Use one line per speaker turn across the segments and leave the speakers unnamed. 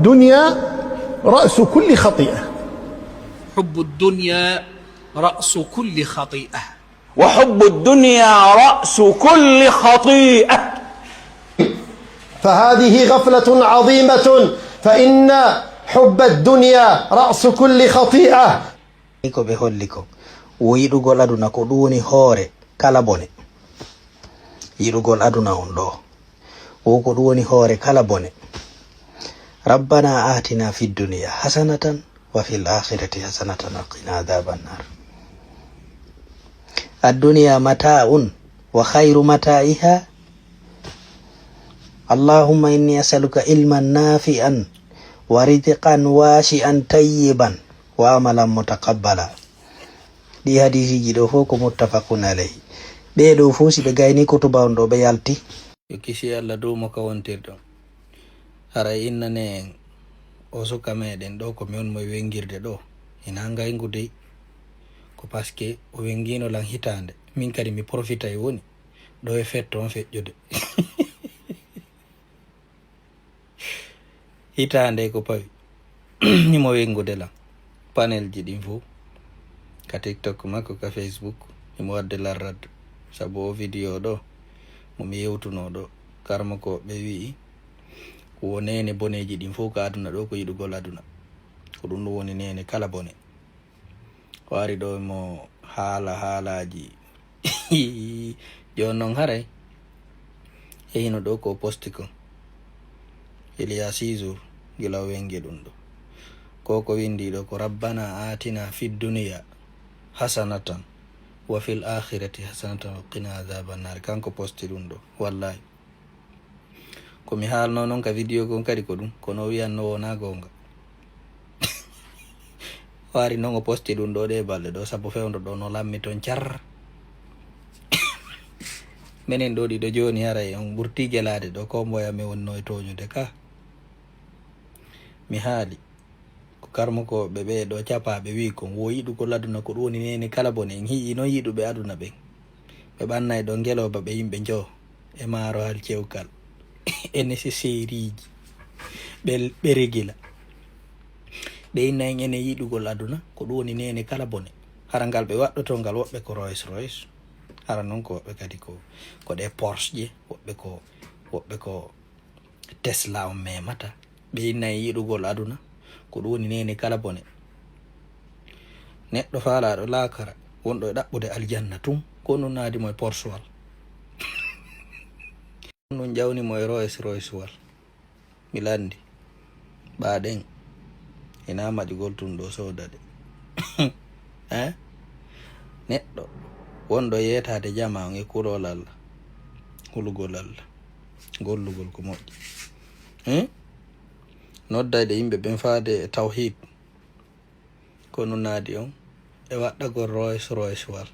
الدنيا رأس كل خطيئة.
حب الدنيا رأس كل خطيئة.
وحب الدنيا رأس كل خطيئة.
فهذه غفلة عظيمة، فإن حب الدنيا رأس كل خطيئة.
ko ɓe holli ko yiɗugol aduna ko ɗum woni hoore kala bone. yiɗugol aduna on ɗo wo ko ɗum woni hoore kala bone. rabbana atina fi dunya hasanatan wa fil akhirati hasanatan wa qina adhaban nar. ad-dunya mata'un wa khayru mata'iha. Allahumma inni as'aluka ilman nafi'an wa rizqan wasi'an tayyiban wa amalan mutaqabbala. Ɗi hadisiji ɗo fof ko muttafaqun alayhi. ɓeɗo fof si ɓe gayni kotuba on ɗo ɓe yalti.
yo kisi Allah dow mo ka wontirɗo hara innane en o suka meɗen ɗo ko mi on mo wengirde ɗo ina ngaygu dey ko paske o wengino lan hitande min kadi mi profita e woni ɗo e fetto on feƴƴude hitande ko pawi nimo wengude lan panel ji ɗin fof ka TikTok makko ka Facebook imo wadde larrad sabu o vidéo ɗo momi yewtuno ɗo karma ko ɓe wi'i wo nene boneji ɗin fof ko aduna ɗo ko yiɗugol aduna ko ɗum ɗum woni nene kala bone wari ɗo mo haalaji joni noon haray hino ɗo ko posti ko Eliya Sizo gila wengi ɗum ɗo ko windi ɗo ko rabbana atina fid dunya hasanatan wa fil akhirati hasanatan wa qina adhaban nar. Kanko posti ɗum ɗo wallahi ko mi haalno noon ka vidéo kon kadi ko ɗum kono wiyanno wona gonga wari noon o posti ɗum ɗo ɗe balɗe ɗo sabu fewndo ɗo no lammi toon car minen ɗo ɗiɗo joni haray on ɓurti gelade ɗo ko mboya mi wonno e toñude ka mi haali ko karmo ko ɓe ɗo capaɓe wi kon wo yiɗugol aduna ko ɗum woni nene kala bone en hiƴi noon yiɗuɓe aduna ɓen ɓe ɓannay ɗo ngeloba ɓe yimɓe joo e maaro hal cewkal e nécessairiji ɓe regila ɓe inna en ene yiɗugol aduna ko ɗum woni nene kala bone hara ngal ɓe waɗɗoto ngal woɓɓe ko Rolls Royce hara noon ko woɓɓe kadi ko ɗe Porsche je woɓɓe ko Tesla on memata ɓe inna en yiɗugol aduna ko ɗum woni nene kala bone neɗɗo faalaɗo laakara wonɗo e ɗaɓɓude aljanna tum ko nun naadimo e Porsche wal nun jawnimo e Rolls Royce wal mi landi ɓaɗen ina maƴugol tum ɗo sodade neɗɗo wonɗo yetade jama on e kulol Allah hulugol Allah gollugol ko moƴƴi noddayde yimɓe ɓen faade e tawhid ko nun naadi on e waɗɗagol Rolls Royce wal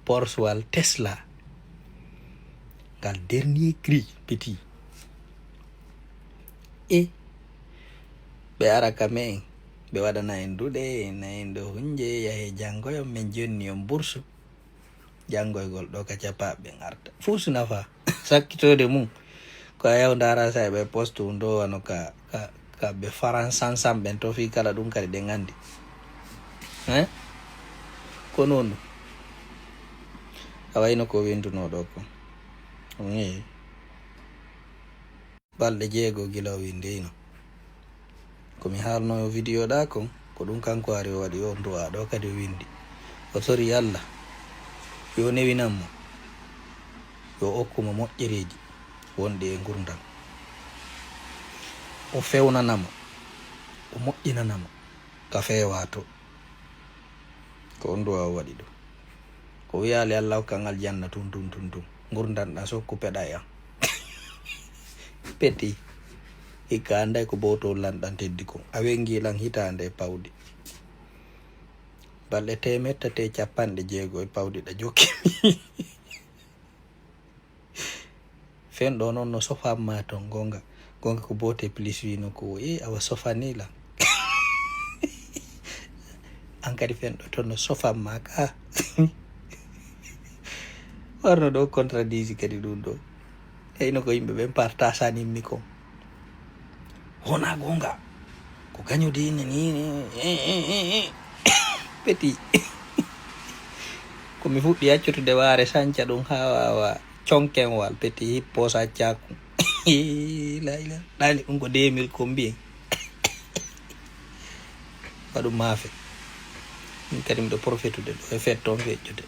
Porsche wal Tesla ngal dernier cri petit e ɓe ara ka men ɓe waɗana en duɗe na en ɗo hunje yahe janngoyon min jonni on bourse janngoygol ɗo ka capaɓe arta fuu su nafa sakkitode mum ko a yaw ndara sa ɓe poste ɗum ɗo wano ka ɓe faran sansam ɓen to fi kala ɗum kadi ɗen andi ko noon a wayno ko winduno ɗo ko balɗe 6 gila o windino komi haalno vidéo ɗa kon ko ɗum kanko ari o waɗi on du'a ɗo kadi o windi o tori Allah yo newinanmo yo okkumo moƴƴereji wonɗi e gurdam o fewnanamo o moƴƴinanamo ka feewato ko on du'a o waɗi ɗo o wiyali Allah hokkan aljanna tum gurdam ɗa sokku peɗa e am peti hikka anday ko bowtol lanɗan teddi ko a wengi lan hitande e pawɗi balɗe 350 e pawɗi ɗa jokkimi fen ɗo noon no sofamma ton gonga ko bote plus wino ko awa sofani lan an kadi fen ɗo ton no sofamma ka warno ɗo contradisi kadi ɗum ɗo heyno ko yimɓe ɓen partasanimmi kon wona gonga ko kañum dine ni peti komi fuɗɗi accutude waare sanca ɗum ha wawa conkenwal peti hippo sa cakku layla ɗani ɗum ko 2000 ko mbiyen waɗum maafe min kadi miɗo profitude ɗo e fet toon feƴƴude